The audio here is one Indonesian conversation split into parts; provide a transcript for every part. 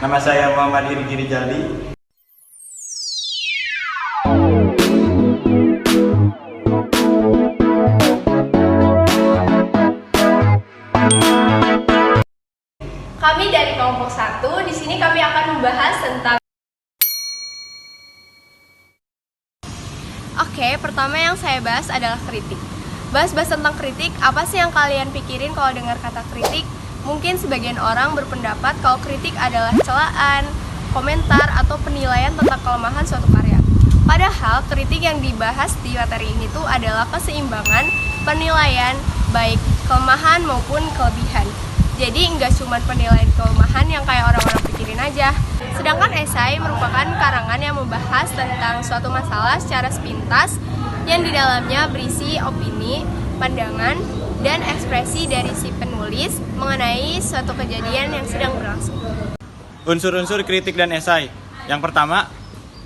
Nama saya Muhammad Iri Rijali. Kami dari kelompok 1, di sini kami akan membahas tentang. Oke, pertama yang saya bahas adalah kritik. Bahas-bahas tentang kritik, apa sih yang kalian pikirin kalau dengar kata kritik? Mungkin sebagian orang berpendapat kalau kritik adalah celaan, komentar, atau penilaian tentang kelemahan suatu karya. Padahal kritik yang dibahas di materi ini tuh adalah keseimbangan penilaian baik kelemahan maupun kelebihan. Jadi nggak cuma penilaian kelemahan yang kayak orang-orang pikirin aja. Sedangkan esai merupakan karangan yang membahas tentang suatu masalah secara sepintas yang di dalamnya berisi opini, pandangan, dan ekspresi dari si penulis mengenai suatu kejadian yang sedang berlangsung. Unsur-unsur kritik dan esai. Yang pertama,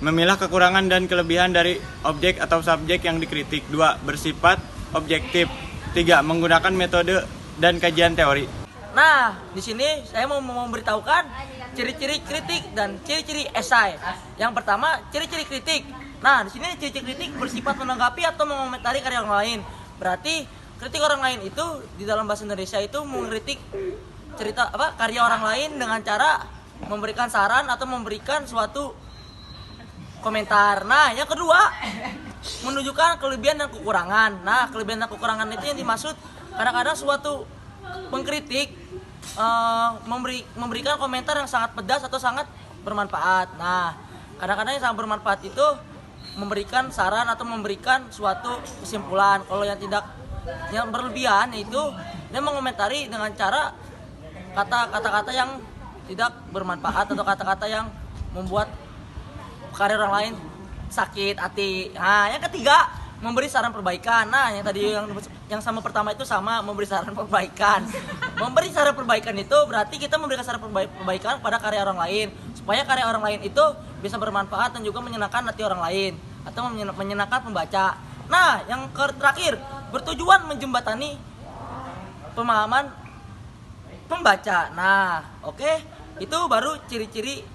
memilah kekurangan dan kelebihan dari objek atau subjek yang dikritik. 2. Bersifat objektif. 3. Menggunakan metode dan kajian teori. Nah, di sini saya mau memberitahukan ciri-ciri kritik dan ciri-ciri esai. Yang pertama, ciri-ciri kritik. Nah, di sini ciri-ciri kritik bersifat menanggapi atau mengomentari karya orang lain. Berarti kritik orang lain itu di dalam bahasa Indonesia itu mengkritik karya orang lain dengan cara memberikan saran atau memberikan suatu komentar. Nah, yang kedua, menunjukkan kelebihan dan kekurangan. Nah, kelebihan dan kekurangan itu yang dimaksud kadang-kadang suatu pengkritik memberikan komentar yang sangat pedas atau sangat bermanfaat. Nah, kadang-kadang yang sangat bermanfaat itu memberikan saran atau memberikan suatu kesimpulan. Kalau yang berlebihan itu dia mengomentari dengan cara kata-kata yang tidak bermanfaat atau kata-kata yang membuat karya orang lain sakit hati. Nah, yang ketiga, memberi saran perbaikan. Nah, yang tadi yang sama pertama itu sama memberi saran perbaikan. Memberi saran perbaikan itu berarti kita memberikan saran perbaikan pada karya orang lain supaya karya orang lain itu bisa bermanfaat dan juga menyenangkan hati orang lain atau menyenangkan pembaca. Nah, yang terakhir, bertujuan menjembatani pemahaman pembaca. Nah, oke, itu baru ciri-ciri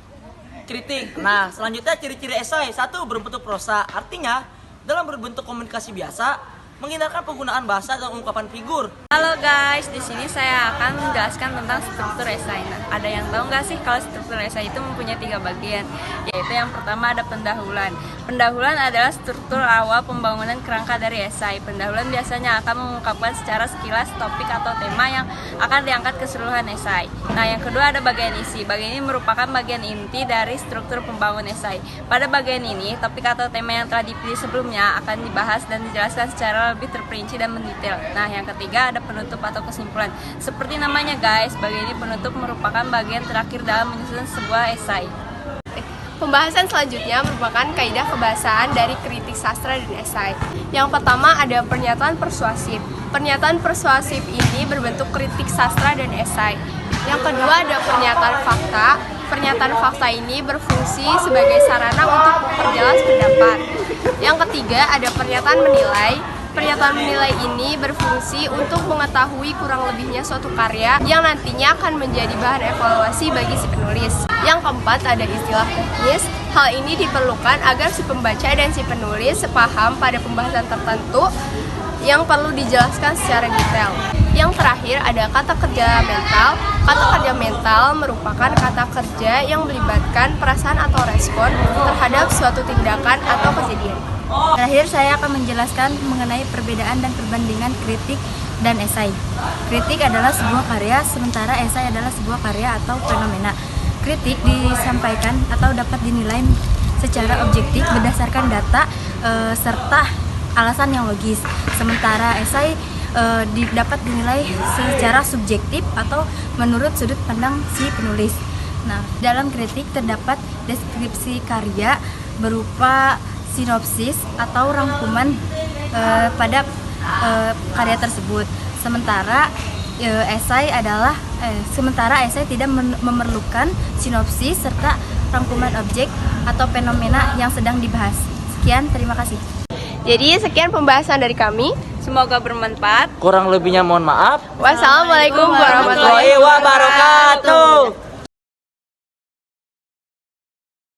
kritik. Nah, selanjutnya ciri-ciri esai. 1. Berbentuk prosa. Artinya dalam berbentuk komunikasi biasa, menghindarkan penggunaan bahasa dan ungkapan figur. Halo guys, di sini saya akan menjelaskan tentang struktur esai. Nah, ada yang tahu nggak sih kalau struktur esai itu mempunyai 3 bagian? Yaitu yang pertama ada pendahuluan. Pendahuluan adalah struktur awal pembangunan kerangka dari esai. Pendahuluan biasanya akan mengungkapkan secara sekilas topik atau tema yang akan diangkat keseluruhan esai. Nah, yang kedua ada bagian isi. Bagian ini merupakan bagian inti dari struktur pembangun esai. Pada bagian ini, topik atau tema yang telah dipilih sebelumnya akan dibahas dan dijelaskan secara lebih terperinci dan mendetail. Nah, yang ketiga ada penutup atau kesimpulan. Seperti namanya guys, bagian ini penutup merupakan bagian terakhir dalam menyusun sebuah esai. Pembahasan selanjutnya merupakan kaidah kebahasaan dari kritik sastra dan esai. Yang pertama ada pernyataan persuasif. Pernyataan persuasif ini berbentuk kritik sastra dan esai. Yang kedua ada pernyataan fakta. Pernyataan fakta ini berfungsi sebagai sarana untuk memperjelas pendapat. Yang ketiga ada pernyataan menilai. Pernyataan menilai ini berfungsi untuk mengetahui kurang lebihnya suatu karya yang nantinya akan menjadi bahan evaluasi bagi si penulis. Yang keempat ada istilah teknis. Hal ini diperlukan agar si pembaca dan si penulis sepaham pada pembahasan tertentu yang perlu dijelaskan secara detail. Yang terakhir ada kata kerja mental. Kata kerja mental merupakan kata kerja yang melibatkan perasaan atau respon terhadap suatu tindakan atau kejadian. Terakhir saya akan menjelaskan mengenai perbedaan dan perbandingan kritik dan esai. Kritik adalah sebuah karya, sementara esai adalah sebuah karya atau fenomena. Kritik disampaikan atau dapat dinilai secara objektif berdasarkan data serta alasan yang logis. Sementara esai dapat dinilai secara subjektif atau menurut sudut pandang si penulis. Nah, dalam kritik terdapat deskripsi karya berupa sinopsis atau rangkuman pada karya tersebut. Sementara esai tidak memerlukan sinopsis serta rangkuman objek atau fenomena yang sedang dibahas. Sekian, terima kasih. Jadi sekian pembahasan dari kami. Semoga bermanfaat. Kurang lebihnya mohon maaf. Wassalamualaikum warahmatullahi Wabarakatuh.